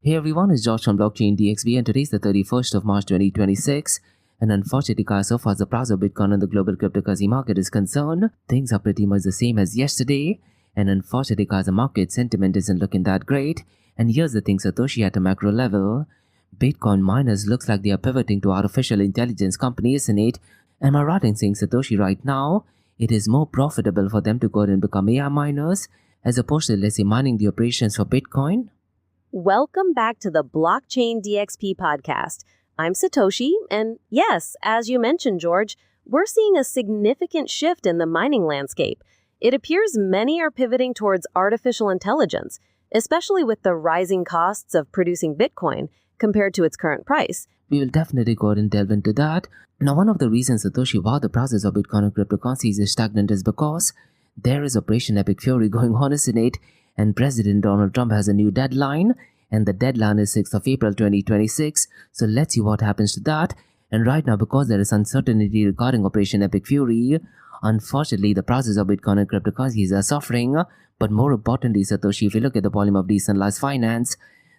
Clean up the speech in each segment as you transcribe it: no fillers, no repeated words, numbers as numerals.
Hey everyone, it's Josh from Blockchain DXB and today's the 31st of March 2026. And unfortunately guys, so far as the price of Bitcoin and the global cryptocurrency market is concerned, things are pretty much the same as yesterday. And unfortunately guys, the market sentiment isn't looking that great. And here's the thing, Satoshi at a macro level. Bitcoin miners looks like they are pivoting to artificial intelligence companies, isn't it? Am I right in saying Satoshi right now? It is more profitable for them to go and become AI miners as opposed to, let's say, mining the operations for Bitcoin? Welcome back to the Blockchain DXP podcast. I'm Satoshi, and yes, as you mentioned, George, we're seeing a significant shift in the mining landscape. It appears many are pivoting towards artificial intelligence, especially with the rising costs of producing Bitcoin compared to its current price. We will definitely go ahead and delve into that. Now, one of the reasons, Satoshi, why the prices of Bitcoin and cryptocurrencies is stagnant is because there is Operation Epic Fury going on, isn't it? And President Donald Trump has a new deadline, and the deadline is 6th of April 2026. So let's see what happens to that. And right now, because there is uncertainty regarding Operation Epic Fury, unfortunately, the prices of Bitcoin and cryptocurrencies are suffering. But more importantly, Satoshi, if you look at the volume of decentralized finance,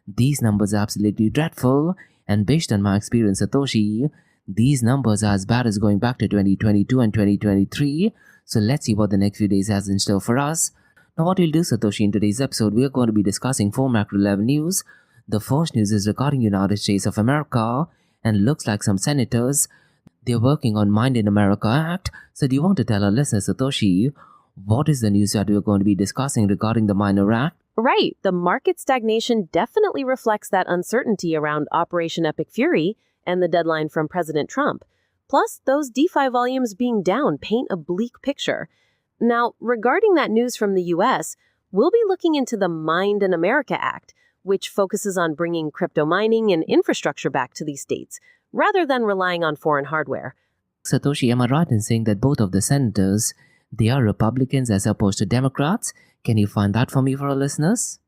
these numbers are absolutely dreadful. And based on my experience, Satoshi, these numbers are as bad as going back to 2022 and 2023. So let's see what the next few days has in store for us. Now what we'll do, Satoshi, in today's episode, we are going to be discussing 4 macro level news. The first news is regarding United States of America, and looks like some senators, they're working on Mind in America Act. So do you want to tell our listeners, Satoshi, what is the news that we're going to be discussing regarding the Miner Act? Right, the market stagnation definitely reflects that uncertainty around Operation Epic Fury and the deadline from President Trump. Plus, those DeFi volumes being down paint a bleak picture. Now, regarding that news from the US, we'll be looking into the Mind in America Act, which focuses on bringing crypto mining and infrastructure back to these states, rather than relying on foreign hardware. Satoshi, am I right in saying that both of the senators, they are Republicans as opposed to Democrats? Can you find that for me for our listeners?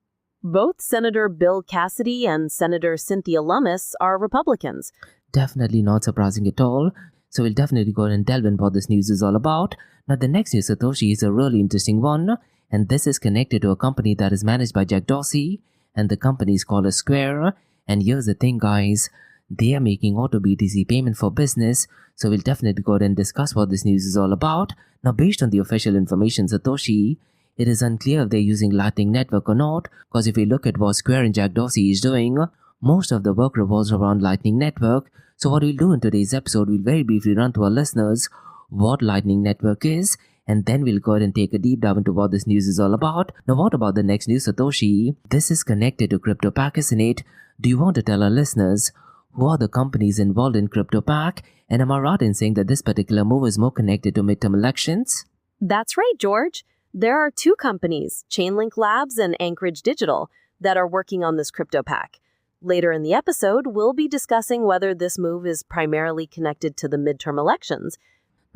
Both Senator Bill Cassidy and Senator Cynthia Lummis are Republicans. Definitely not surprising at all. So we'll definitely go ahead and delve in what this news is all about. Now the next news, Satoshi, is a really interesting one. And this is connected to a company that is managed by Jack Dorsey. And the company is called Square. And here's the thing, guys. They are making auto BTC payment for business. So we'll definitely go ahead and discuss what this news is all about. Now based on the official information, Satoshi, it is unclear if they're using Lightning Network or not. Because if we look at what Square and Jack Dorsey is doing, most of the work revolves around Lightning Network. So what we'll do in today's episode, we'll very briefly run to our listeners what Lightning Network is, and then we'll go ahead and take a deep dive into what this news is all about. Now what about the next news, Satoshi? This is connected to CryptoPack, isn't it? Do you want to tell our listeners who are the companies involved in CryptoPack? And am I right in saying that this particular move is more connected to midterm elections? That's right, George. There are 2 companies, Chainlink Labs and Anchorage Digital, that are working on this CryptoPack. Later in the episode, we'll be discussing whether this move is primarily connected to the midterm elections.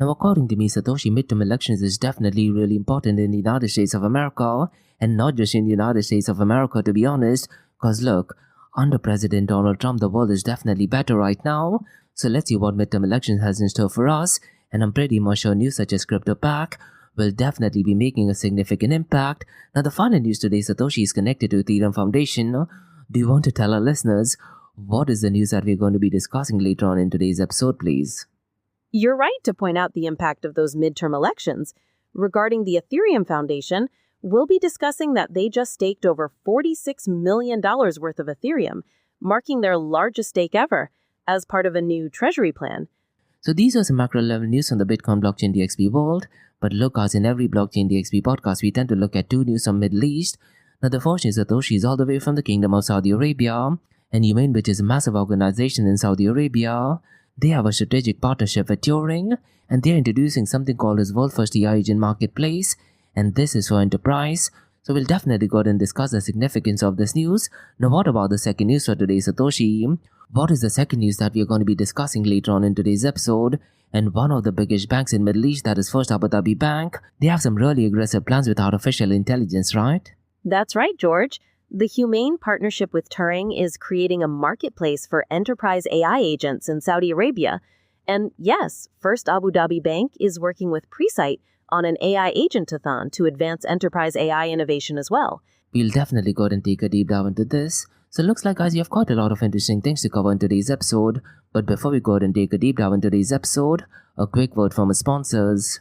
Now, according to me, Satoshi, midterm elections is definitely really important in the United States of America, and not just in the United States of America, to be honest, because look, under President Donald Trump, the world is definitely better right now. So let's see what midterm elections has in store for us, and I'm pretty much sure news such as CryptoPack will definitely be making a significant impact. Now, the final news today, Satoshi, is connected to Ethereum Foundation. Do you want to tell our listeners what is the news that we're going to be discussing later on in today's episode, please? You're right to point out the impact of those midterm elections. Regarding the Ethereum Foundation, we'll be discussing that they just staked over $46 million worth of Ethereum, marking their largest stake ever, as part of a new treasury plan. So these are some macro level news on the Bitcoin blockchain DXB world. But look, as in every blockchain DXB podcast, we tend to look at 2 news from Middle East. Now the first news, Satoshi, is all the way from the Kingdom of Saudi Arabia, and UAE, which is a massive organization in Saudi Arabia. They have a strategic partnership with Turing, and they're introducing something called as World First AI Agent Marketplace, and this is for enterprise. So we'll definitely go ahead and discuss the significance of this news. Now what about the second news for today, Satoshi? What is the second news that we are going to be discussing later on in today's episode? And one of the biggest banks in Middle East, that is First Abu Dhabi Bank, they have some really aggressive plans with artificial intelligence, right? That's right, George. The Humane partnership with Turing is creating a marketplace for enterprise AI agents in Saudi Arabia. And yes, First Abu Dhabi Bank is working with Presight on an AI agent-a-thon to advance enterprise AI innovation as well. We'll definitely go ahead and take a deep dive into this. So it looks like, guys, you have quite a lot of interesting things to cover in today's episode. But before we go ahead and take a deep dive in today's episode, a quick word from our sponsors.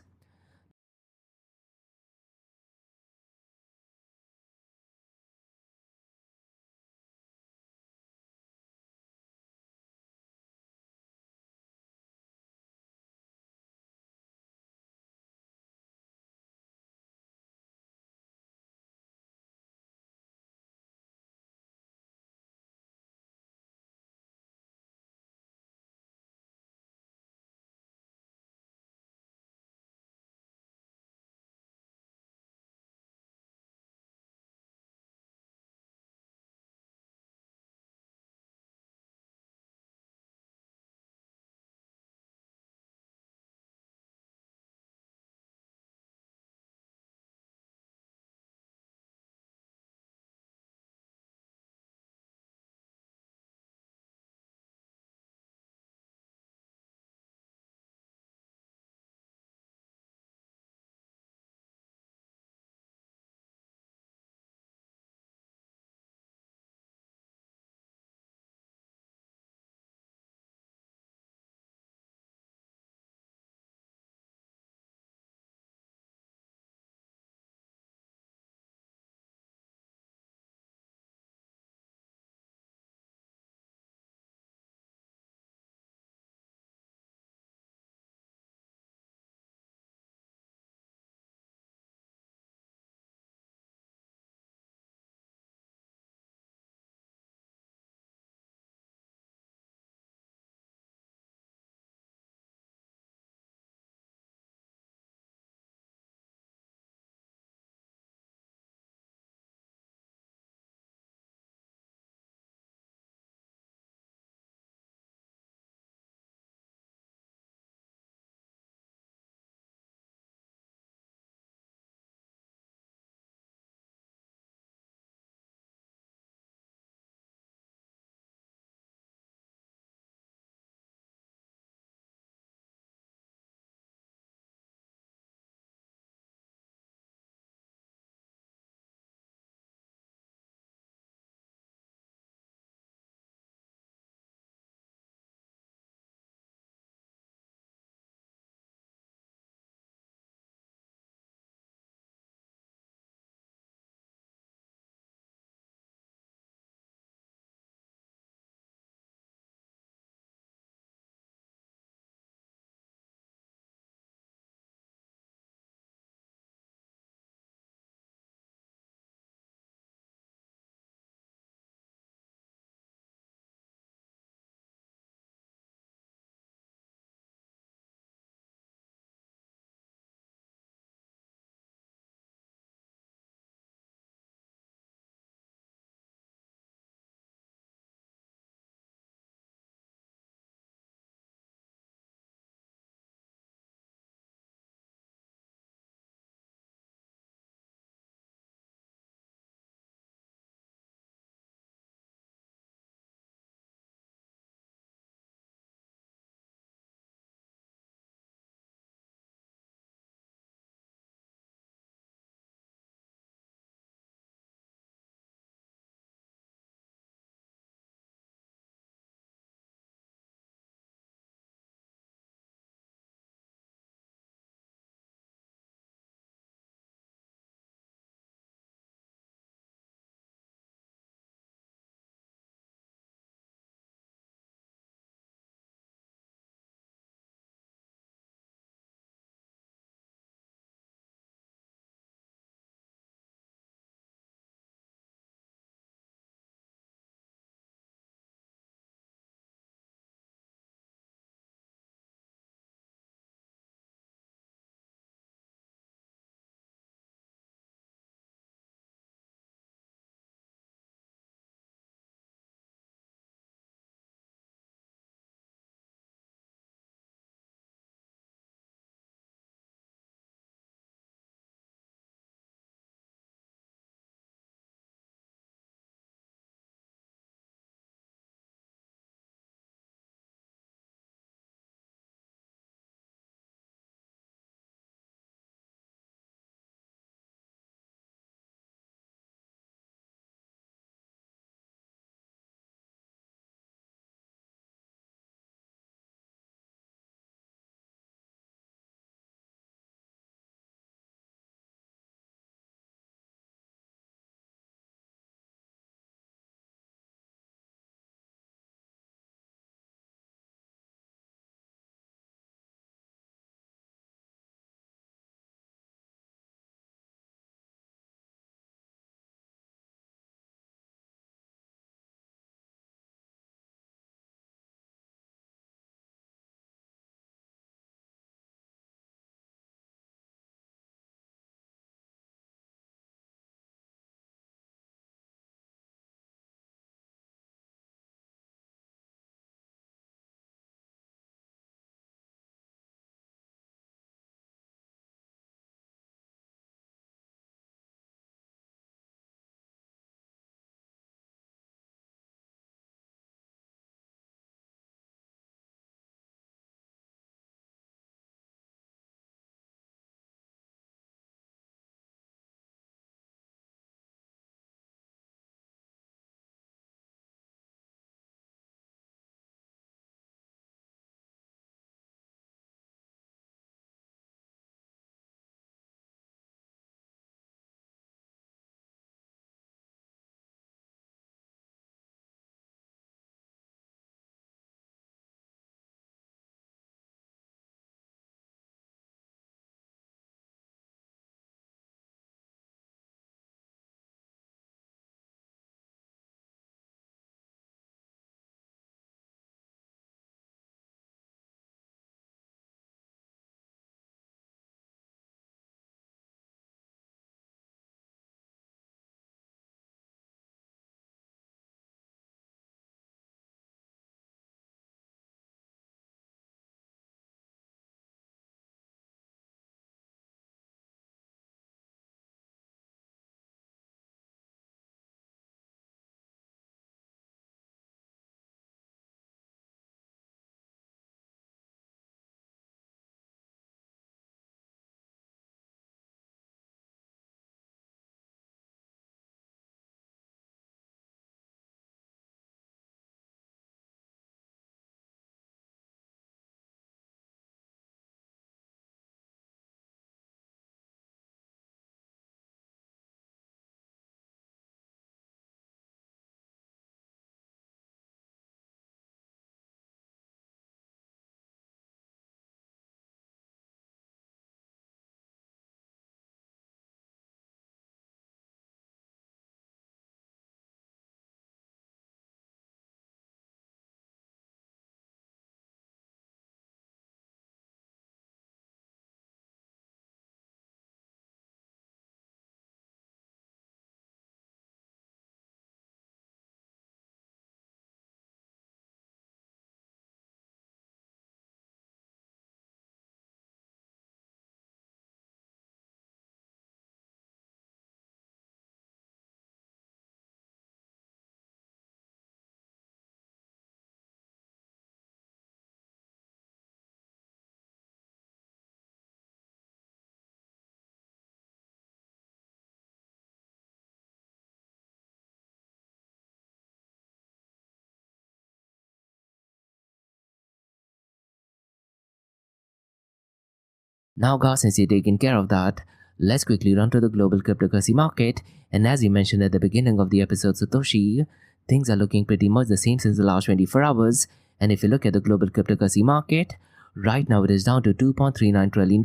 Now guys, since you're taking care of that, let's quickly run to the global cryptocurrency market. And as you mentioned at the beginning of the episode, Satoshi, things are looking pretty much the same since the last 24 hours. And if you look at the global cryptocurrency market, right now it is down to $2.39 trillion.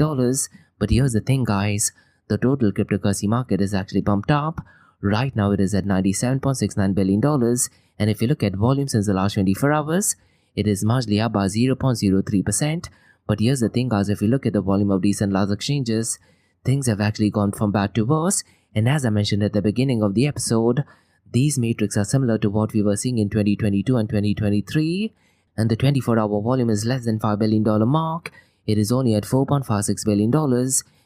But here's the thing guys, the total cryptocurrency market is actually bumped up. Right now it is at $97.69 billion. And if you look at volume since the last 24 hours, it is marginally up by 0.03%. But here's the thing guys, if you look at the volume of decentralized exchanges, things have actually gone from bad to worse. And as I mentioned at the beginning of the episode, these metrics are similar to what we were seeing in 2022 and 2023. And the 24-hour volume is less than $5 billion mark. It is only at $4.56 billion.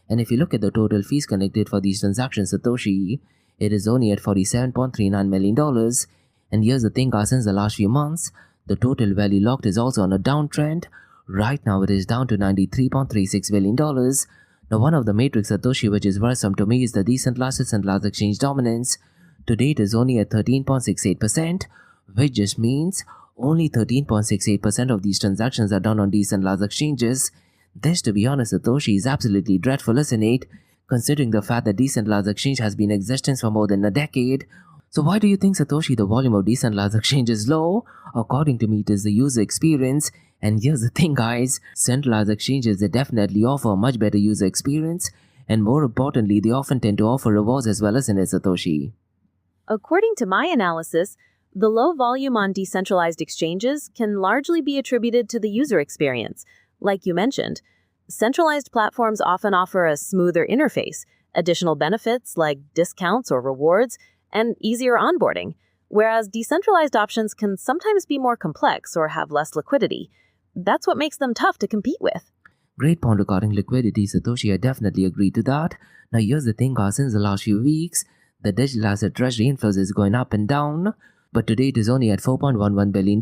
And if you look at the total fees connected for these transactions, Satoshi, it is only at $47.39 million. And here's the thing guys, since the last few months, the total value locked is also on a downtrend. Right now it is down to $93.36 billion. Now one of the metrics, Satoshi, which is worrisome to me is the decentralized centralized exchange dominance. Today it is only at 13.68%, which just means only 13.68% of these transactions are done on decentralized exchanges. This, to be honest, Satoshi, is absolutely dreadful, isn't it? Considering the fact that decentralized exchange has been in existence for more than a decade. So why do you think, Satoshi, the volume of decentralized exchange is low? According to me, it is the user experience. And here's the thing guys, centralized exchanges, they definitely offer a much better user experience. And more importantly, they often tend to offer rewards as well, as in Satoshi. According to my analysis, the low volume on decentralized exchanges can largely be attributed to the user experience. Like you mentioned, centralized platforms often offer a smoother interface, additional benefits like discounts or rewards, and easier onboarding, whereas decentralized options can sometimes be more complex or have less liquidity. That's what makes them tough to compete with. Great point regarding liquidity, Satoshi. I definitely agree to that. Now here's the thing guys, since the last few weeks, the digital asset treasury inflows is going up and down, but today it is only at $4.11 billion.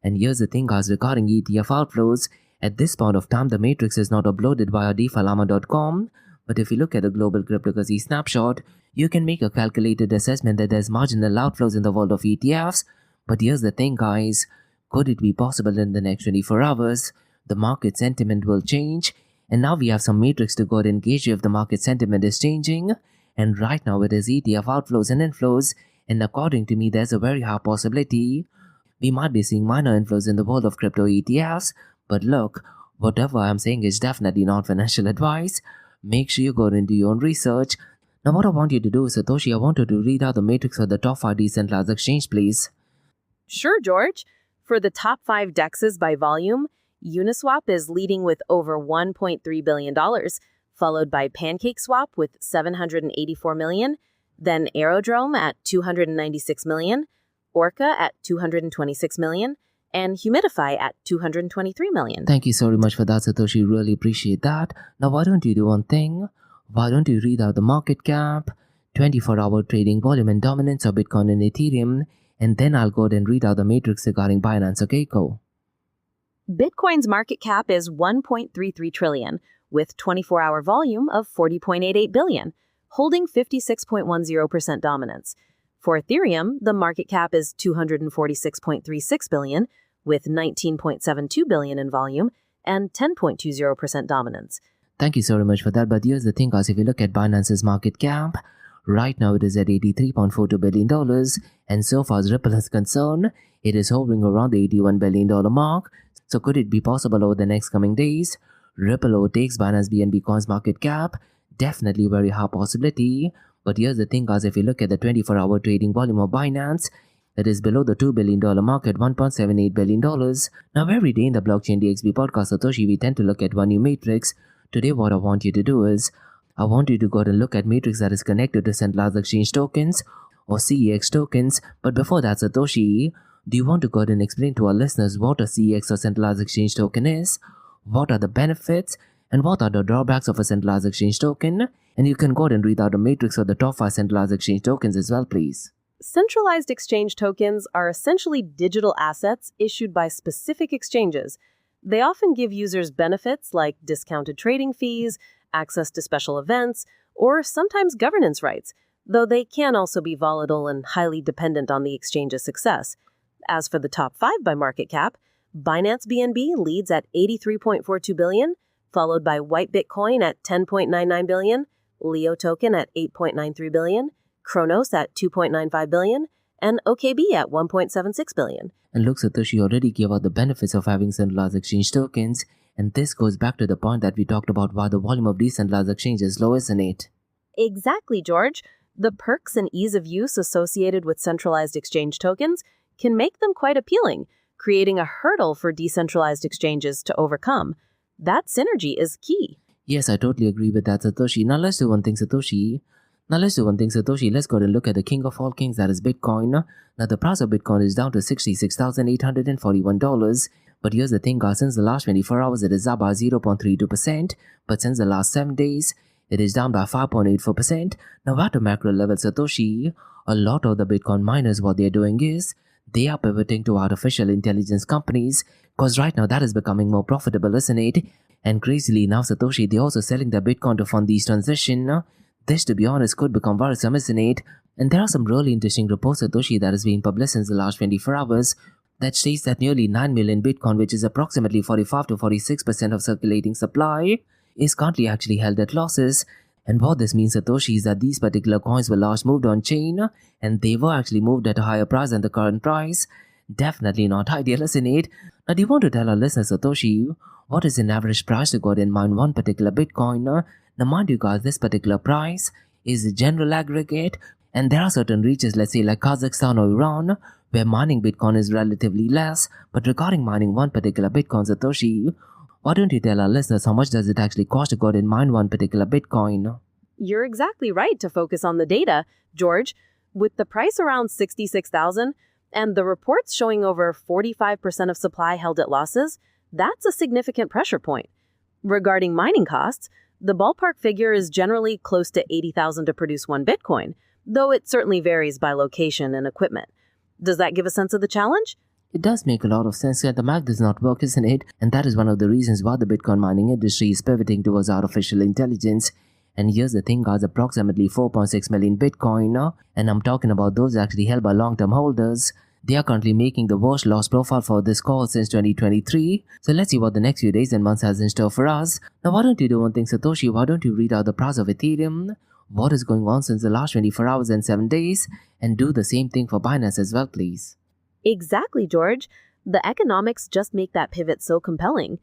And here's the thing guys, regarding ETF outflows, at this point of time the matrix is not uploaded via defilama.com, but if you look at the global cryptocurrency snapshot, you can make a calculated assessment that there's marginal outflows in the world of ETFs. But here's the thing guys, could it be possible in the next 24 hours, the market sentiment will change? And now we have some metrics to go ahead and gauge if the market sentiment is changing. And right now it is ETF outflows and inflows. And according to me, there's a very high possibility we might be seeing minor inflows in the world of crypto ETFs. But look, whatever I'm saying is definitely not financial advice. Make sure you go and do your own research. Now what I want you to do, Satoshi, I want you to read out the matrix for the top 5 decentralized exchange, please. Sure, George. For the top 5 DEXs by volume, Uniswap is leading with over $1.3 billion, followed by PancakeSwap with $784 million, then Aerodrome at $296 million, Orca at $226 million, and Humidify at $223 million. Thank you so very much for that, Satoshi. Really appreciate that. Now why don't you do one thing? Why don't you read out the market cap, 24-hour trading volume and dominance of Bitcoin and Ethereum, and then I'll go ahead and read out the matrix regarding Binance, okay, go? Bitcoin's market cap is $1.33 trillion, with 24-hour volume of $40.88 billion, holding 56.10% dominance. For Ethereum, the market cap is $246.36 billion, with $19.72 billion in volume and 10.20% dominance. Thank you so very much for that. But here's the thing guys, if you look at Binance's market cap, right now it is at $83.42 billion. And so far as Ripple is concerned, it is hovering around the $81 billion mark. So could it be possible over the next coming days, Ripple overtakes Binance BNB Coin's market cap? Definitely very high possibility. But here's the thing guys, if you look at the 24-hour trading volume of Binance, it is below the $2 billion mark at $1.78 billion. Now every day in the Blockchain DXB podcast, Satoshi, we tend to look at one new matrix. Today what I want you to do is, I want you to go and look at matrix that is connected to centralized exchange tokens or CEX tokens. But before that, Satoshi, do you want to go ahead and explain to our listeners what a CEX or centralized exchange token is? What are the benefits? And what are the drawbacks of a centralized exchange token? And you can go ahead and read out the matrix of the top 5 centralized exchange tokens as well, please. Centralized exchange tokens are essentially digital assets issued by specific exchanges. They often give users benefits like discounted trading fees, access to special events, or sometimes governance rights, though they can also be volatile and highly dependent on the exchange's success. As for the top 5 by market cap, Binance BNB leads at $83.42 billion, followed by White Bitcoin at 10.99 billion, Leo token at 8.93 billion, Kronos at 2.95 billion, and OKB at 1.76 billion. And look, Satoshi already gave out the benefits of having centralized exchange tokens, and this goes back to the point that we talked about why the volume of decentralized exchange is low, isn't it? Exactly, George. The perks and ease of use associated with centralized exchange tokens can make them quite appealing, creating a hurdle for decentralized exchanges to overcome. That synergy is key. Yes, I totally agree with that, Satoshi. Now let's do one thing, Satoshi. Let's go and look at the king of all kings, that is Bitcoin. Now the price of Bitcoin is down to $66,841. But here's the thing, guys, since the last 24 hours it is up by 0.32%. But since the last 7 days, it is down by 5.84%. Now at a macro level, Satoshi, a lot of the Bitcoin miners, what they're doing is, they are pivoting to artificial intelligence companies. Because right now that is becoming more profitable, isn't it? And crazily enough, Satoshi, they're also selling their Bitcoin to fund these transition. This, to be honest, could become worrisome, isn't it? And there are some really interesting reports, Satoshi, that has been published since the last 24 hours that states that nearly 9 million Bitcoin, which is approximately 45 to 46% of circulating supply, is currently actually held at losses. And what this means, Satoshi, is that these particular coins were last moved on chain and they were actually moved at a higher price than the current price. Definitely not ideal, isn't it? Now, do you want to tell our listeners, Satoshi, what is an average price to go ahead and mine one particular Bitcoin? Now, mind you guys, this particular price is a general aggregate, and there are certain regions, let's say like Kazakhstan or Iran, where mining Bitcoin is relatively less. But regarding mining one particular Bitcoin, Satoshi, why don't you tell our listeners how much does it actually cost to go ahead and mine one particular Bitcoin? You're exactly right to focus on the data, George. With the price around 66,000 and the reports showing over 45% of supply held at losses, that's a significant pressure point. Regarding mining costs, the ballpark figure is generally close to 80,000 to produce one Bitcoin, though it certainly varies by location and equipment. Does that give a sense of the challenge? It does make a lot of sense that the math does not work, isn't it? And that is one of the reasons why the Bitcoin mining industry is pivoting towards artificial intelligence. And here's the thing, guys, approximately 4.6 million Bitcoin, and I'm talking about those actually held by long-term holders. They are currently making the worst loss profile for this call since 2023. So let's see what the next few days and months has in store for us. Now, why don't you do one thing, Satoshi? Why don't you read out the price of Ethereum? What is going on since the last 24 hours and 7 days? And do the same thing for Binance as well, please. Exactly, George. The economics just make that pivot so compelling.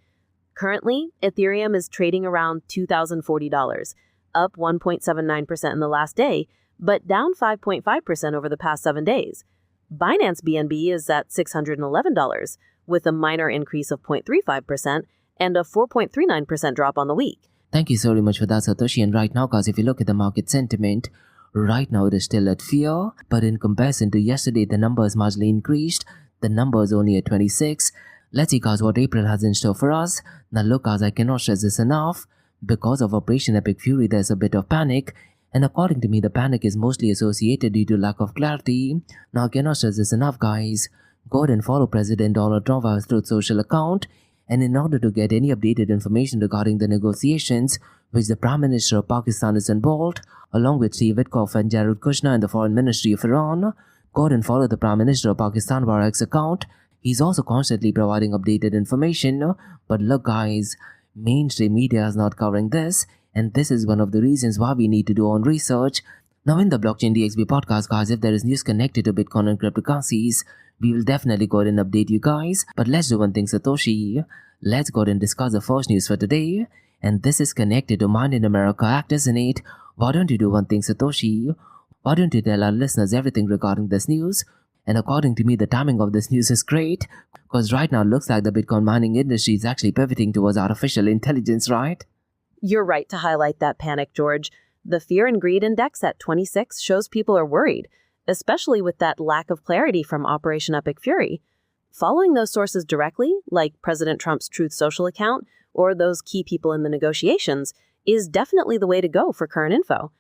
Currently, Ethereum is trading around $2,040, up 1.79% in the last day, but down 5.5% over the past 7 days. Binance BNB is at $611, with a minor increase of 0.35% and a 4.39% drop on the week. Thank you so very much for that, Satoshi. And right now, guys, if you look at the market sentiment, right now it is still at fear, but in comparison to yesterday, the number is marginally increased. The number is only at 26. Let's see, guys, what April has in store for us. Now, look, guys, I cannot stress this enough. Because of Operation Epic Fury, there's a bit of panic. And according to me, the panic is mostly associated due to lack of clarity. Now, I cannot stress this enough, guys. Go ahead and follow President Donald Trump via his Truth Social account. And in order to get any updated information regarding the negotiations, which the Prime Minister of Pakistan is involved, along with Steve Witkoff and Jared Kushner in the Foreign Ministry of Iran, go ahead and follow the Prime Minister of Pakistan via X account. He's also constantly providing updated information. But look, guys, mainstream media is not covering this, and this is one of the reasons why we need to do our own research. Now, in the Blockchain DXB podcast, guys, if there is news connected to Bitcoin and cryptocurrencies, we will definitely go ahead and update you guys. But let's do one thing, Satoshi. Let's go ahead and discuss the first news for today. And this is connected to Mind in America Act, isn't it? Why don't you do one thing, Satoshi? Why don't you tell our listeners everything regarding this news? And according to me, the timing of this news is great, because right now it looks like the Bitcoin mining industry is actually pivoting towards artificial intelligence, right? You're right to highlight that panic, George. The Fear and Greed Index at 26 shows people are worried, especially with that lack of clarity from Operation Epic Fury. Following those sources directly, like President Trump's Truth Social account or those key people in the negotiations, is definitely the way to go for current info.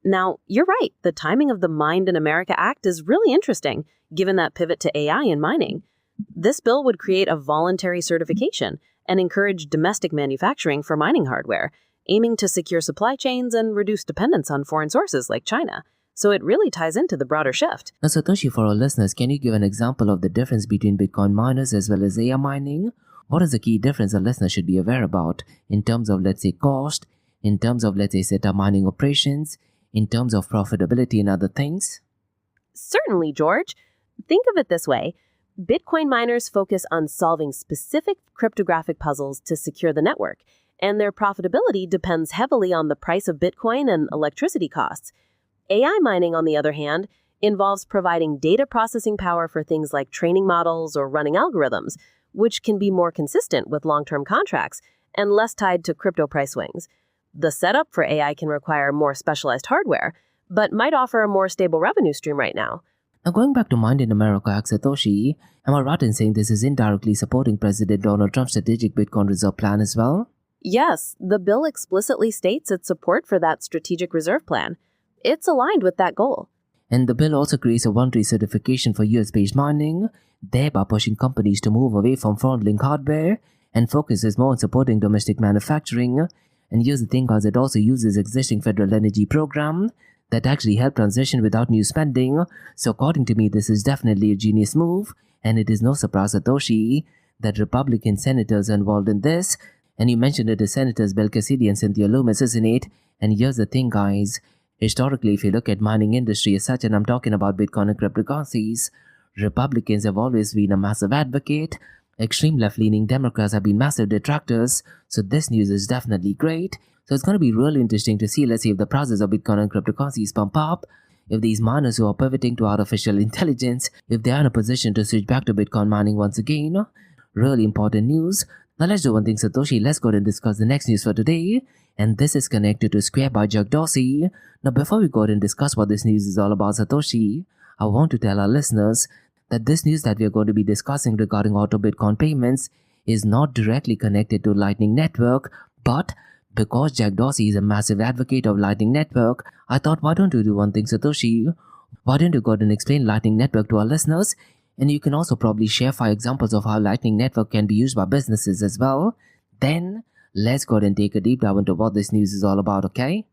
Now, you're right, the timing of the Mind in America Act is really interesting, given that pivot to AI in mining. This bill would create a voluntary certification and encourage domestic manufacturing for mining hardware, aiming to secure supply chains and reduce dependence on foreign sources like China. So it really ties into the broader shift. Now, Satoshi, for our listeners, can you give an example of the difference between Bitcoin miners as well as AI mining? What is the key difference a listener should be aware about in terms of, let's say, cost, in terms of, let's say, setup mining operations, in terms of profitability and other things? Certainly, George. Think of it this way. Bitcoin miners focus on solving specific cryptographic puzzles to secure the network, and their profitability depends heavily on the price of Bitcoin and electricity costs. AI mining, on the other hand, involves providing data processing power for things like training models or running algorithms, which can be more consistent with long-term contracts and less tied to crypto price swings. The setup for AI can require more specialized hardware, but might offer a more stable revenue stream right now. Now, going back to Mind in America Act Satoshi, am I right in saying this is indirectly supporting President Donald Trump's strategic Bitcoin reserve plan as well? Yes, the bill explicitly states its support for that strategic reserve plan. It's aligned with that goal. And the bill also creates a voluntary certification for US-based mining, thereby pushing companies to move away from front-link hardware and focuses more on supporting domestic manufacturing. And here's the thing, guys, it also uses existing federal energy program that actually help transition without new spending. So according to me, this is definitely a genius move, and it is no surprise, Satoshi, that Republican senators are involved in this. And you mentioned it as Senators Bill Cassidy and Cynthia Loomis, isn't it? And here's the thing, guys. Historically, if you look at mining industry as such, and I'm talking about Bitcoin and cryptocurrencies, Republicans have always been a massive advocate. Extreme left-leaning Democrats have been massive detractors. So this news is definitely great. So it's going to be really interesting to see, let's say, if the prices of Bitcoin and cryptocurrencies pump up, if these miners who are pivoting to artificial intelligence, if they are in a position to switch back to Bitcoin mining once again. Really important news. Now let's do one thing, Satoshi. Let's go ahead and discuss the next news for today. And this is connected to Square by Jack Dorsey. Now before we go ahead and discuss what this news is all about, Satoshi, I want to tell our listeners that this news that we are going to be discussing regarding auto Bitcoin payments is not directly connected to Lightning Network, but because Jack Dorsey is a massive advocate of Lightning Network, I thought, why don't you do one thing, Satoshi? Why don't you go ahead and explain Lightning Network to our listeners? And you can also probably share 5 examples of how Lightning Network can be used by businesses as well. Then, let's go ahead and take a deep dive into what this news is all about, okay?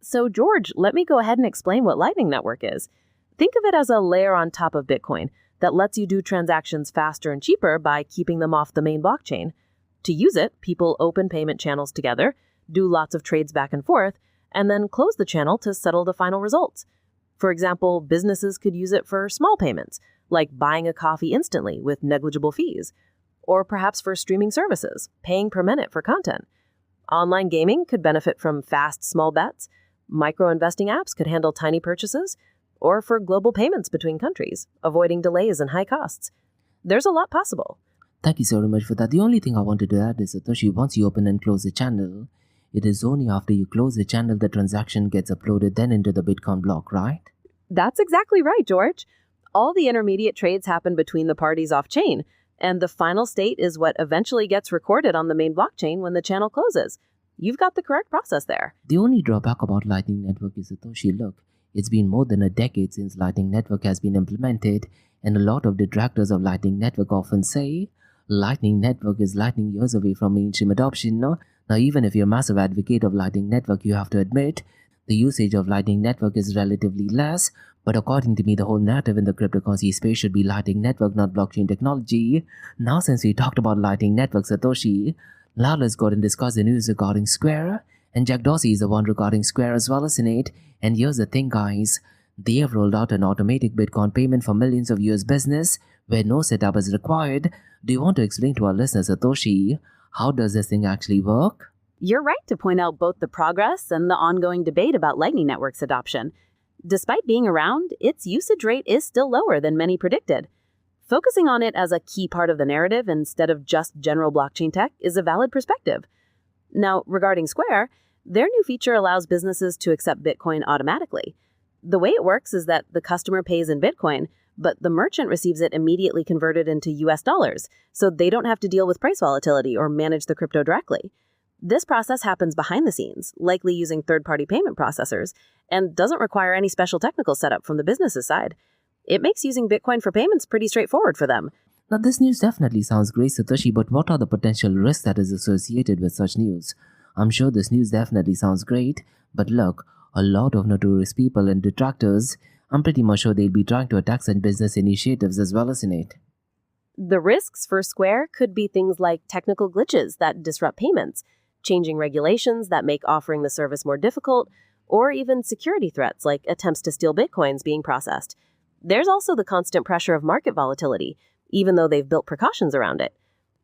So, George, let me go ahead and explain what Lightning Network is. Think of it as a layer on top of Bitcoin that lets you do transactions faster and cheaper by keeping them off the main blockchain. To use it, people open payment channels together, do lots of trades back and forth, and then close the channel to settle the final results. For example, businesses could use it for small payments, like buying a coffee instantly with negligible fees, or perhaps for streaming services, paying per minute for content. Online gaming could benefit from fast, small bets. Micro-investing apps could handle tiny purchases, or for global payments between countries, avoiding delays and high costs. There's a lot possible. Thank you so very much for that. The only thing I wanted to add is, Satoshi, once you open and close the channel, it is only after you close the channel the transaction gets uploaded then into the Bitcoin block, right? That's exactly right, George. All the intermediate trades happen between the parties off-chain, and the final state is what eventually gets recorded on the main blockchain when the channel closes. You've got the correct process there. The only drawback about Lightning Network is, Satoshi, look, it's been more than a decade since Lightning Network has been implemented, and a lot of detractors of Lightning Network often say, Lightning Network is lightning years away from mainstream adoption. Now, even if you're a massive advocate of Lightning Network, you have to admit, the usage of Lightning Network is relatively less, but according to me, the whole narrative in the cryptocurrency space should be Lightning Network, not blockchain technology. Now, since we talked about Lightning Network, Satoshi, now let's go ahead and discuss the news regarding Square. And Jack Dorsey is the one regarding Square as well, isn't it? And here's the thing, guys. They have rolled out an automatic Bitcoin payment for millions of US business where no setup is required. Do you want to explain to our listeners, Satoshi, how does this thing actually work? You're right to point out both the progress and the ongoing debate about Lightning Network's adoption. Despite being around, its usage rate is still lower than many predicted. Focusing on it as a key part of the narrative instead of just general blockchain tech is a valid perspective. Now, regarding Square, their new feature allows businesses to accept Bitcoin automatically. The way it works is that the customer pays in Bitcoin, but the merchant receives it immediately converted into US dollars, so they don't have to deal with price volatility or manage the crypto directly. This process happens behind the scenes, likely using third-party payment processors, and doesn't require any special technical setup from the business's side. It makes using Bitcoin for payments pretty straightforward for them. Now, this news definitely sounds great, Satoshi, but what are the potential risks that is associated with such news? I'm sure this news definitely sounds great, but look, a lot of notorious people and detractors, I'm pretty much sure they'll be trying to attack such business initiatives as well, isn't it? The risks for Square could be things like technical glitches that disrupt payments, changing regulations that make offering the service more difficult, or even security threats like attempts to steal bitcoins being processed. There's also the constant pressure of market volatility, even though they've built precautions around it.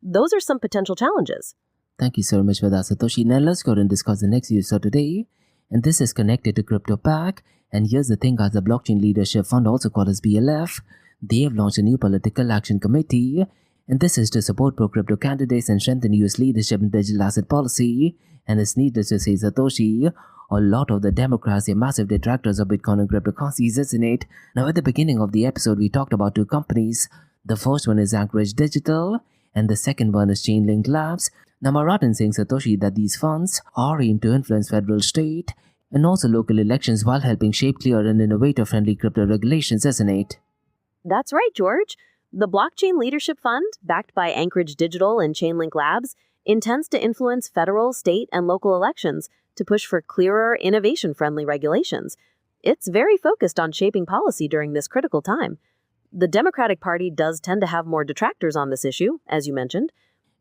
Those are some potential challenges. Thank you so much for that, Satoshi. Now let's go and discuss the next news for today. And this is connected to CryptoPack. And here's the thing, guys, the Blockchain Leadership Fund, also called as BLF, they have launched a new political action committee. And this is to support pro-crypto candidates and strengthen US leadership in digital asset policy. And it's needless to say, Satoshi, a lot of the Democrats are massive detractors of Bitcoin and cryptocurrencies, isn't it? Now, at the beginning of the episode, we talked about two companies. The first one is GITEX Digital, and the second one is Chainlink Labs. Now, am I right in saying, Satoshi, that these funds are aimed to influence federal, state, and also local elections while helping shape clear and innovator-friendly crypto regulations, isn't it? That's right, George. The Blockchain Leadership Fund, backed by GITEX Digital and Chainlink Labs, intends to influence federal, state, and local elections to push for clearer, innovation-friendly regulations. It's very focused on shaping policy during this critical time. The Democratic Party does tend to have more detractors on this issue, as you mentioned.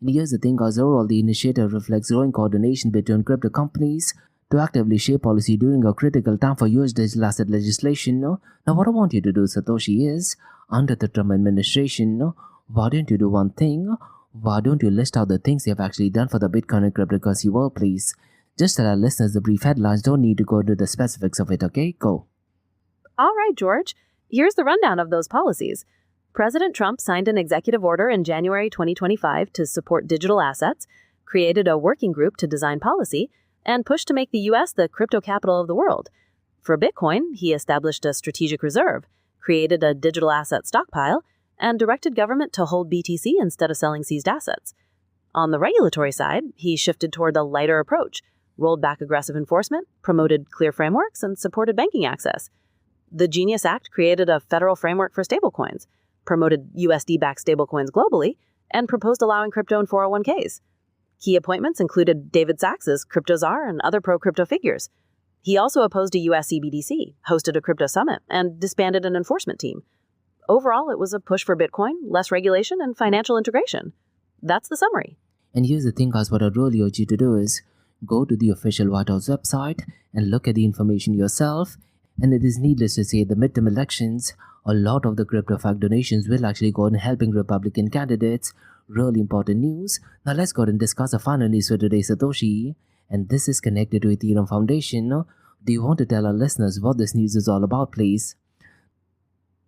And here's the thing, guys, overall the initiative reflects growing coordination between crypto companies to actively shape policy during a critical time for US digital asset legislation. Now, what I want you to do, Satoshi, is, under the Trump administration, why don't you do one thing? Why don't you list out the things they've actually done for the Bitcoin and cryptocurrency world, please? Just tell our listeners the brief headlines, don't need to go into the specifics of it, okay? Go. All right, George. Here's the rundown of those policies. President Trump signed an executive order in January 2025 to support digital assets, created a working group to design policy, and pushed to make the U.S. the crypto capital of the world. For Bitcoin, he established a strategic reserve, created a digital asset stockpile, and directed government to hold BTC instead of selling seized assets. On the regulatory side, he shifted toward a lighter approach, rolled back aggressive enforcement, promoted clear frameworks, and supported banking access. The Genius Act created a federal framework for stablecoins, promoted USD-backed stablecoins globally, and proposed allowing crypto in 401ks. Key appointments included David Sachs as crypto czar and other pro-crypto figures. He also opposed a US CBDC, hosted a crypto summit, and disbanded an enforcement team. Overall, it was a push for Bitcoin, less regulation, and financial integration. That's the summary. And here's the thing, guys, what I'd really urge you to do is go to the official White House website and look at the information yourself. And it is needless to say, the midterm elections, a lot of the CryptoFact donations will actually go on helping Republican candidates. Really important news. Now let's go and discuss the final news for today, Satoshi. And this is connected to Ethereum Foundation. Do you want to tell our listeners what this news is all about, please?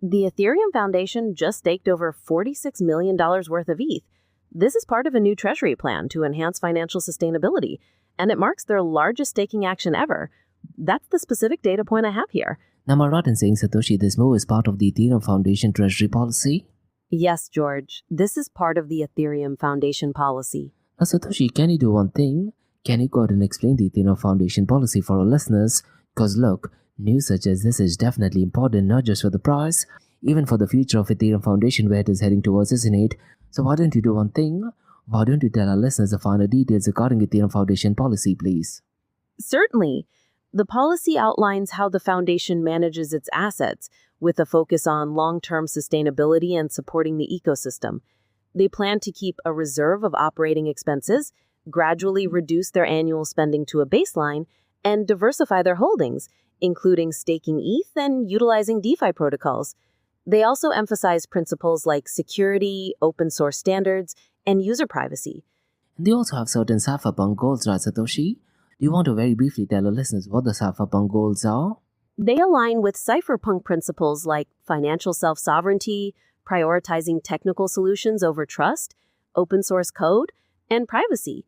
The Ethereum Foundation just staked over $46 million worth of ETH. This is part of a new treasury plan to enhance financial sustainability, and it marks their largest staking action ever. That's the specific data point I have here. Now, am I right in saying, Satoshi, this move is part of the Ethereum Foundation treasury policy? Yes, George. This is part of the Ethereum Foundation policy. Now, Satoshi, can you do one thing? Can you go ahead and explain the Ethereum Foundation policy for our listeners? Because look, news such as this is definitely important, not just for the price, even for the future of Ethereum Foundation, where it is heading towards, isn't it? So why don't you do one thing? Why don't you tell our listeners the finer details regarding Ethereum Foundation policy, please? Certainly. The policy outlines how the foundation manages its assets, with a focus on long-term sustainability and supporting the ecosystem. They plan to keep a reserve of operating expenses, gradually reduce their annual spending to a baseline, and diversify their holdings, including staking ETH and utilizing DeFi protocols. They also emphasize principles like security, open source standards, and user privacy. And they also have certain cypherpunk goals, right, Satoshi? Do you want to very briefly tell our listeners what the cypherpunk goals are? They align with cypherpunk principles like financial self-sovereignty, prioritizing technical solutions over trust, open source code, and privacy.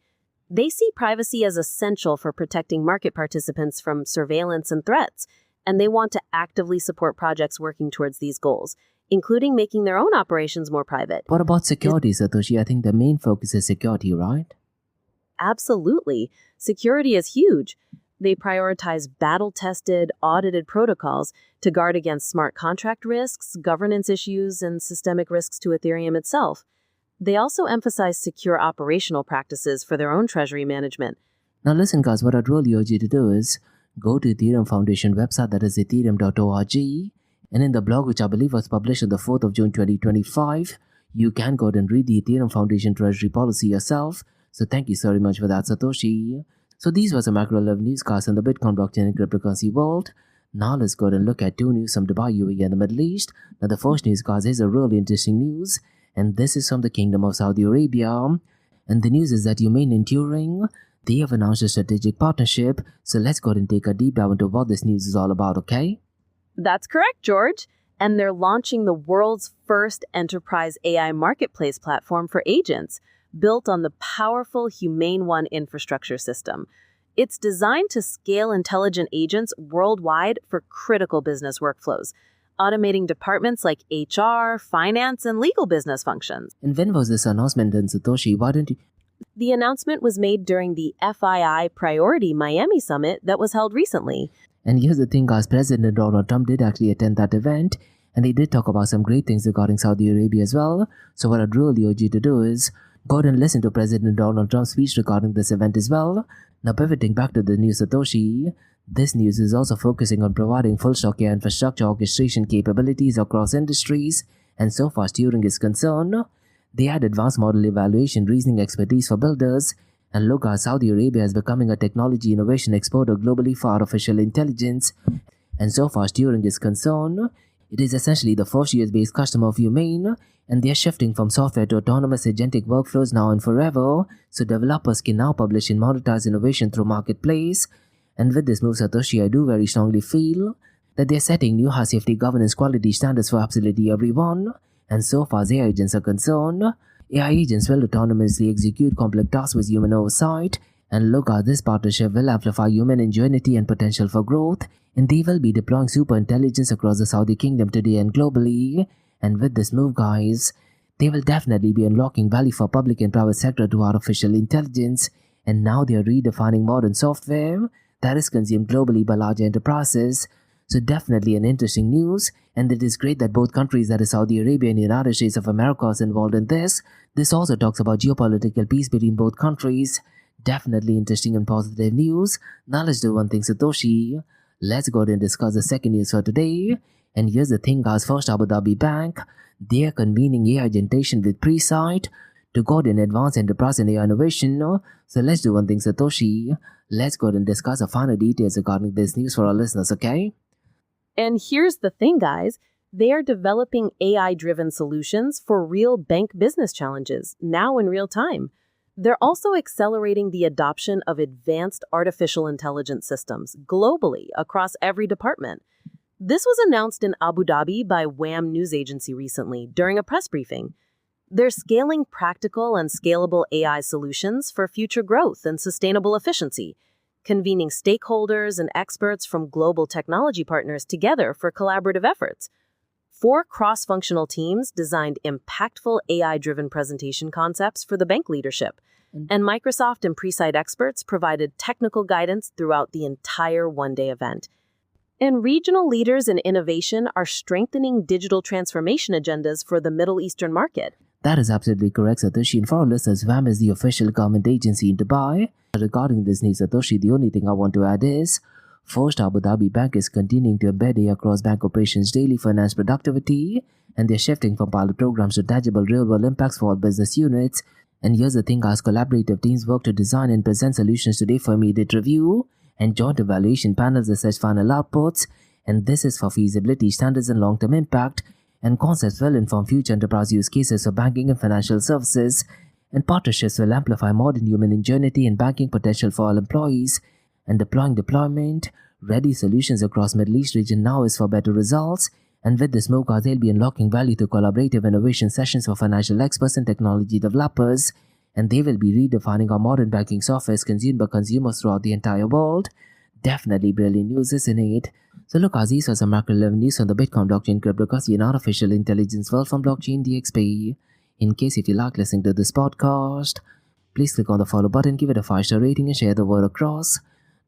They see privacy as essential for protecting market participants from surveillance and threats, and they want to actively support projects working towards these goals, including making their own operations more private. What about security, Satoshi? I think the main focus is security, right? Absolutely. Security is huge. They prioritize battle-tested, audited protocols to guard against smart contract risks, governance issues, and systemic risks to Ethereum itself. They also emphasize secure operational practices for their own treasury management. Now listen, guys, what I'd really urge you to do is go to Ethereum Foundation website, that is ethereum.org, and in the blog, which I believe was published on the 4th of June 2025, you can go ahead and read the Ethereum Foundation Treasury policy yourself. So thank you so very much for that, Satoshi. So these were some macro level newscasts on the Bitcoin blockchain and cryptocurrency world. Now let's go ahead and look at two news from Dubai, UAE and the Middle East. Now the first newscast is a really interesting news, and this is from the Kingdom of Saudi Arabia. And the news is that UMain and Turing, they have announced a strategic partnership. So let's go ahead and take a deep dive into what this news is all about, okay? That's correct, George. And they're launching the world's first enterprise AI marketplace platform for agents, built on the powerful HUMAIN One infrastructure system. It's designed to scale intelligent agents worldwide for critical business workflows, automating departments like HR, finance, and legal business functions. And when was this announcement in Satoshi? Why don't you... The announcement was made during the FII Priority Miami Summit that was held recently. And here's the thing, guys, President Donald Trump did actually attend that event, and he did talk about some great things regarding Saudi Arabia as well. So what I'd really urge you to do is go ahead and listen to President Donald Trump's speech regarding this event as well. Now pivoting back to the new Satoshi, this news is also focusing on providing full stack AI infrastructure orchestration capabilities across industries, and so far as Turing is concerned, they add advanced model evaluation reasoning expertise for builders. And look, Saudi Arabia is becoming a technology innovation exporter globally for artificial intelligence. And so far as Turing is concerned, it is essentially the first US-based customer of HUMAIN, and they are shifting from software to autonomous agentic workflows now and forever, so developers can now publish and monetize innovation through Marketplace. And with this move, Satoshi, I do very strongly feel that they are setting new high safety governance quality standards for absolutely everyone. And so far as AI agents are concerned, AI agents will autonomously execute complex tasks with human oversight. And look, this partnership will amplify human ingenuity and potential for growth, and they will be deploying super intelligence across the Saudi Kingdom today and globally. And with this move, guys, they will definitely be unlocking value for public and private sector to artificial intelligence, and now they are redefining modern software that is consumed globally by large enterprises. So definitely an interesting news, and it is great that both countries, that is Saudi Arabia and the United States of America, are involved in this. This also talks about geopolitical peace between both countries. Definitely interesting and positive news. Now let's do one thing, Satoshi. Let's go ahead and discuss the second news for today. And here's the thing, guys. First, Abu Dhabi Bank, they are convening AI agentation with Presight to go ahead and advance enterprise and AI innovation. So let's do one thing, Satoshi. Let's go ahead and discuss the final details regarding this news for our listeners, okay? And here's the thing, guys. They are developing AI-driven solutions for real bank business challenges, now in real time. They're also accelerating the adoption of advanced artificial intelligence systems globally across every department. This was announced in Abu Dhabi by WAM News Agency recently during a press briefing. They're scaling practical and scalable AI solutions for future growth and sustainable efficiency, convening stakeholders and experts from global technology partners together for collaborative efforts. 4 cross-functional teams designed impactful AI-driven presentation concepts for the bank leadership, and Microsoft and Presight experts provided technical guidance throughout the entire one-day event. And regional leaders in innovation are strengthening digital transformation agendas for the Middle Eastern market. That is absolutely correct, Satoshi. And for our listeners, WAM is the official government agency in Dubai. Regarding this news, Satoshi, the only thing I want to add is, first, Abu Dhabi Bank is continuing to embed AI across bank operations daily for enhanced productivity, and they're shifting from pilot programs to tangible real-world impacts for all business units. And here's the thing, guys, collaborative teams work to design and present solutions today for immediate review, and joint evaluation panels assess final outputs, and this is for feasibility, standards, and long-term impact, and concepts will inform future enterprise use cases for banking and financial services, and partnerships will amplify modern human ingenuity and banking potential for all employees, and deployment-ready solutions across Middle East region now is for better results. And with this move, they'll be unlocking value through collaborative innovation sessions for financial experts and technology developers, and they will be redefining how modern banking software is consumed by consumers throughout the entire world. Definitely brilliant news, isn't it? So look, these are some macro level news on the Bitcoin blockchain, cryptocurrency, and artificial intelligence world from Blockchain DXB. In case if you like listening to this podcast, please click on the follow button, give it a 5-star rating, and share the word across.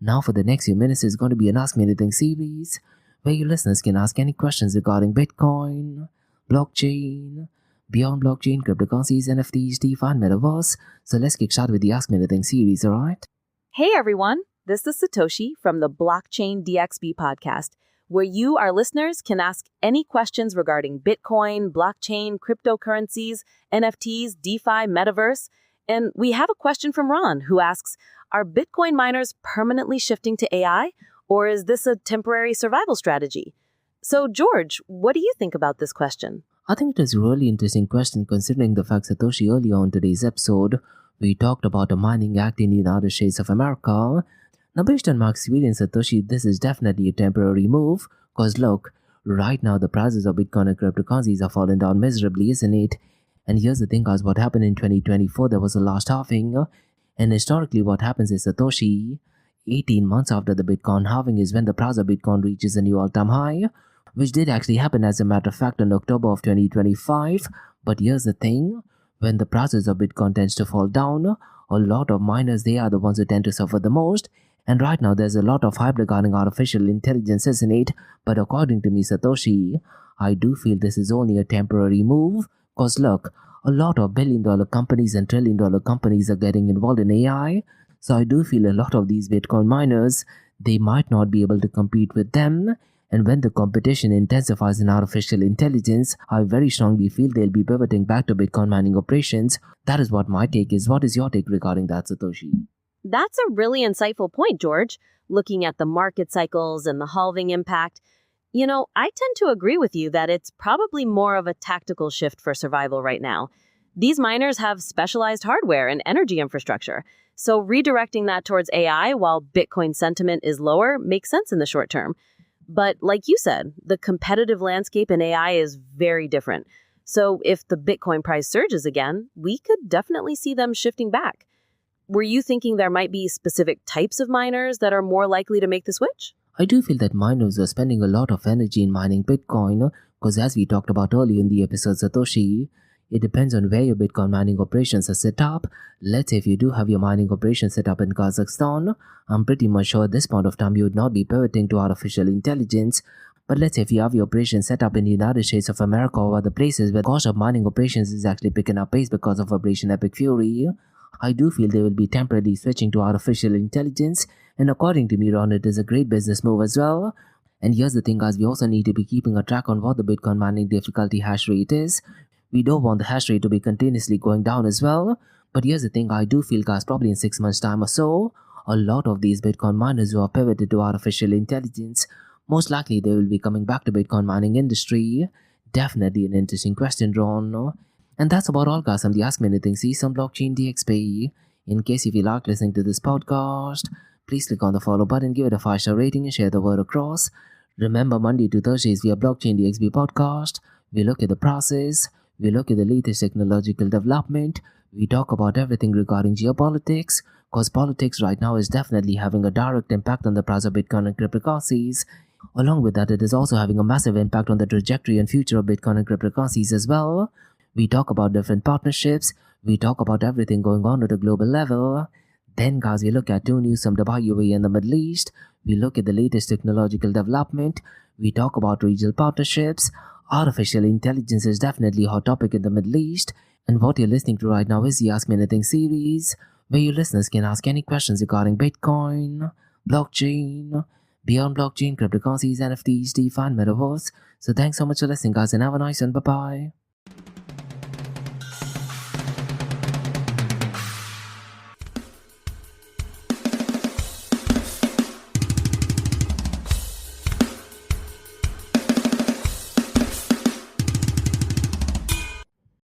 Now for the next few minutes is going to be an Ask Me Anything series, where your listeners can ask any questions regarding Bitcoin, blockchain, beyond blockchain, cryptocurrencies, NFTs, DeFi, and Metaverse. So let's get started with the Ask Me Anything series, alright? Hey everyone, this is Satoshi from the Blockchain DXB podcast, where you, our listeners, can ask any questions regarding Bitcoin, blockchain, cryptocurrencies, NFTs, DeFi, metaverse. And we have a question from Ron, who asks, are Bitcoin miners permanently shifting to AI, or is this a temporary survival strategy? So, George, what do you think about this question? I think it is a really interesting question considering the fact Satoshi earlier on today's episode, we talked about a mining act in the United States of America. Now, based on my experience, Satoshi, this is definitely a temporary move. Because look, right now the prices of Bitcoin and cryptocurrencies are falling down miserably, isn't it? And here's the thing, guys, what happened in 2024, there was a last halving. And historically, what happens is Satoshi, 18 months after the Bitcoin halving is when the price of Bitcoin reaches a new all-time high, which did actually happen as a matter of fact in October of 2025. But here's the thing, when the prices of Bitcoin tends to fall down, a lot of miners, they are the ones who tend to suffer the most. And right now, there's a lot of hype regarding artificial intelligence, isn't it? But according to me, Satoshi, I do feel this is only a temporary move. Because look, a lot of billion-dollar companies and trillion-dollar companies are getting involved in AI. So I do feel a lot of these Bitcoin miners, they might not be able to compete with them. And when the competition intensifies in artificial intelligence, I very strongly feel they'll be pivoting back to Bitcoin mining operations. That is what my take is. What is your take regarding that, Satoshi? That's a really insightful point, George. Looking at the market cycles and the halving impact, I tend to agree with you that it's probably more of a tactical shift for survival right now. These miners have specialized hardware and energy infrastructure, so redirecting that towards AI while Bitcoin sentiment is lower makes sense in the short term. But like you said, the competitive landscape in AI is very different. So if the Bitcoin price surges again, we could definitely see them shifting back. Were you thinking there might be specific types of miners that are more likely to make the switch? I do feel that miners are spending a lot of energy in mining Bitcoin because as we talked about earlier in the episode, Satoshi, it depends on where your Bitcoin mining operations are set up. Let's say if you do have your mining operations set up in Kazakhstan, I'm pretty much sure at this point of time you would not be pivoting to artificial intelligence. But let's say if you have your operations set up in the United States of America or other places where the cost of mining operations is actually picking up pace because of Operation Epic Fury, I do feel they will be temporarily switching to artificial intelligence, and according to me, Ron, it is a great business move as well. And here's the thing, guys, we also need to be keeping a track on what the Bitcoin mining difficulty hash rate is. We don't want the hash rate to be continuously going down as well. But here's the thing, I do feel, guys, probably in 6 months' time or so, a lot of these Bitcoin miners who are pivoted to artificial intelligence, most likely they will be coming back to Bitcoin mining industry. Definitely an interesting question, Ron. And that's about all, guys, from the Ask Me Anything series on Blockchain DXB. In case if you like listening to this podcast, please click on the follow button, give it a 5-star rating and share the word across. Remember, Monday to Thursdays we have Blockchain DXB podcast. We look at the process, we look at the latest technological development, we talk about everything regarding geopolitics, because politics right now is definitely having a direct impact on the price of Bitcoin and cryptocurrencies. Along with that, it is also having a massive impact on the trajectory and future of Bitcoin and cryptocurrencies as well. We talk about different partnerships, we talk about everything going on at a global level. Then, guys, we look at 2 news from Dubai, UAE and the Middle East. We look at the latest technological development. We talk about regional partnerships. Artificial intelligence is definitely a hot topic in the Middle East. And what you're listening to right now is the Ask Me Anything series, where your listeners can ask any questions regarding Bitcoin, blockchain, beyond blockchain, cryptocurrencies, NFTs, DeFi, and metaverse. So thanks so much for listening, guys, and have a nice one. Bye-bye.